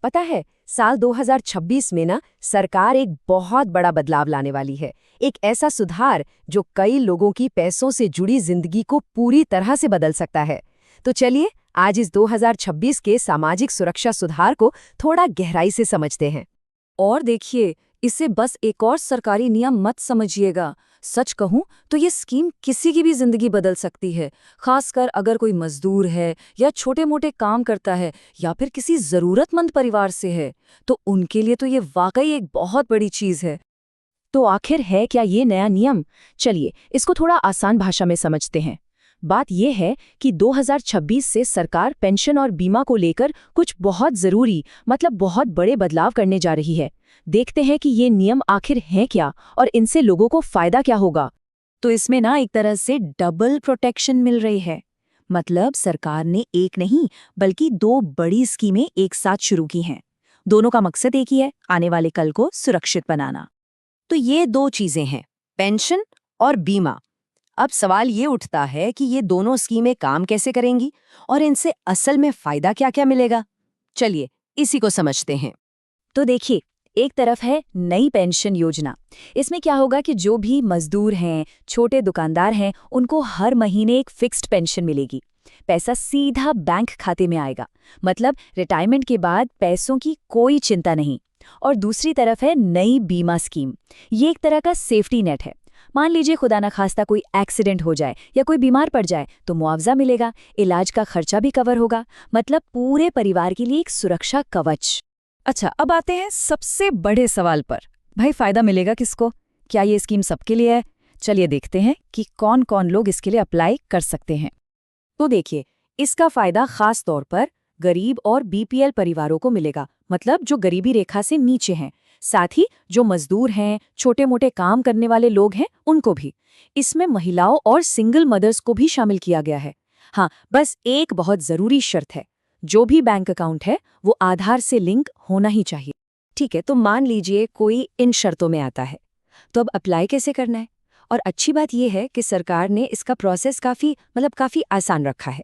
पता है, साल 2026 में ना सरकार एक बहुत बड़ा बदलाव लाने वाली है। एक ऐसा सुधार जो कई लोगों की पैसों से जुड़ी जिंदगी को पूरी तरह से बदल सकता है। तो चलिए आज इस 2026 के सामाजिक सुरक्षा सुधार को थोड़ा गहराई से समझते हैं। और देखिए, इसे बस एक और सरकारी नियम मत समझिएगा। सच कहूं तो ये स्कीम किसी की भी जिंदगी बदल सकती है, खासकर अगर कोई मजदूर है या छोटे-मोटे काम करता है या फिर किसी जरूरतमंद परिवार से है, तो उनके लिए तो ये वाकई एक बहुत बड़ी चीज है। तो आखिर है क्या ये नया नियम? चलिए इसको थोड़ा आसान भाषा में समझते हैं। बात यह है कि 2026 से सरकार पेंशन और बीमा को लेकर कुछ बहुत जरूरी बहुत बड़े बदलाव करने जा रही है। देखते हैं कि ये नियम आखिर हैं क्या और इनसे लोगों को फायदा क्या होगा। तो इसमें ना एक तरह से डबल प्रोटेक्शन मिल रही है। मतलब सरकार ने एक नहीं बल्कि दो बड़ी स्कीमें एक साथ शुरू की हैं। दोनों का मकसद एक ही है, आने वाले कल को सुरक्षित बनाना। तो ये दो चीजें हैं, पेंशन और बीमा। अब सवाल ये उठता है कि ये दोनों स्कीमें काम कैसे करेंगी और इनसे असल में फायदा क्या-क्या मिलेगा। चलिए इसी को समझते हैं। तो देखिए, एक तरफ है नई पेंशन योजना। इसमें क्या होगा कि जो भी मजदूर हैं, छोटे दुकानदार हैं, उनको हर महीने एक फिक्स्ड पेंशन मिलेगी। पैसा सीधा बैंक खाते में आएगा। मतलब रिटायरमेंट के बाद पैसों की कोई चिंता नहीं। और दूसरी तरफ है नई बीमा स्कीम। ये एक तरह का सेफ्टी नेट है। मान लीजिए खुदा न खास्ता कोई एक्सीडेंट हो जाए या कोई बीमार पड़ जाए तो मुआवजा मिलेगा, इलाज का खर्चा भी कवर होगा। मतलब पूरे परिवार के लिए एक सुरक्षा कवच। अच्छा, अब आते हैं सबसे बड़े सवाल पर। भाई फायदा मिलेगा किसको? क्या ये स्कीम सबके लिए है? चलिए देखते हैं कि कौन कौन लोग इसके लिए अप्लाई कर सकते हैं। तो देखिए, इसका फायदा खास तौर पर गरीब और बीपीएल परिवारों को मिलेगा। मतलब जो गरीबी रेखा से नीचे हैं। साथ ही जो मजदूर हैं, छोटे मोटे काम करने वाले लोग हैं, उनको भी। इसमें महिलाओं और सिंगल मदर्स को भी शामिल किया गया है। हाँ, बस एक बहुत जरूरी शर्त है, जो भी बैंक अकाउंट है वो आधार से लिंक होना ही चाहिए। ठीक है, तो मान लीजिए कोई इन शर्तों में आता है, तो अब अप्लाई कैसे करना है? और अच्छी बात यह है कि सरकार ने इसका प्रोसेस काफी आसान रखा है।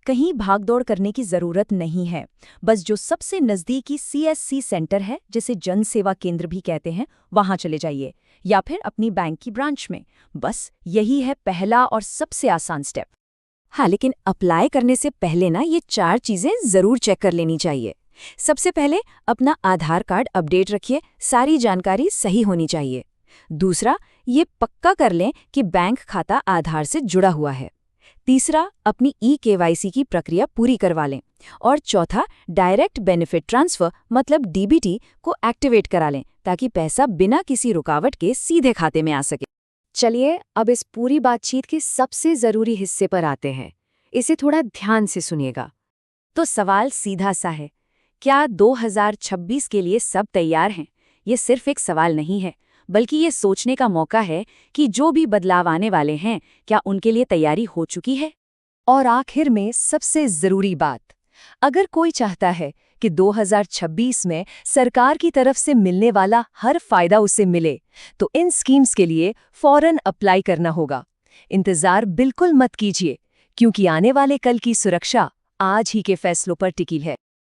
कहीं भागदौड़ करने की जरूरत नहीं है। बस जो सबसे नजदीकी सीएससी सेंटर है, जिसे जन सेवा केंद्र भी कहते हैं, वहां चले जाइए या फिर अपनी बैंक की ब्रांच में। बस यही है पहला और सबसे आसान स्टेप। हाँ, लेकिन अप्लाई करने से पहले ना ये 4 चीजें जरूर चेक कर लेनी चाहिए। सबसे पहले अपना आधार कार्ड अपडेट रखिए, सारी जानकारी सही होनी चाहिए। दूसरा, ये पक्का कर लें कि बैंक खाता आधार से जुड़ा हुआ है। तीसरा, अपनी ई-केवाईसी की प्रक्रिया पूरी करवा लें। और चौथा, डायरेक्ट बेनिफिट ट्रांसफर मतलब डीबीटी को एक्टिवेट करा लें, ताकि पैसा बिना किसी रुकावट के सीधे खाते में आ सके। चलिए अब इस पूरी बातचीत के सबसे जरूरी हिस्से पर आते हैं। इसे थोड़ा ध्यान से सुनिएगा। तो सवाल सीधा सा है, क्या 2026 के लिए सब तैयार हैं? ये सिर्फ एक सवाल नहीं है, बल्कि ये सोचने का मौका है कि जो भी बदलाव आने वाले हैं, क्या उनके लिए तैयारी हो चुकी है? और आखिर में सबसे जरूरी बात, अगर कोई चाहता है कि 2026 में सरकार की तरफ से मिलने वाला हर फायदा उसे मिले, तो इन स्कीम्स के लिए फौरन अप्लाई करना होगा। इंतजार बिल्कुल मत कीजिए, क्योंकि आने वाले कल की सुरक्षा आज ही के फैसलों पर टिकी है।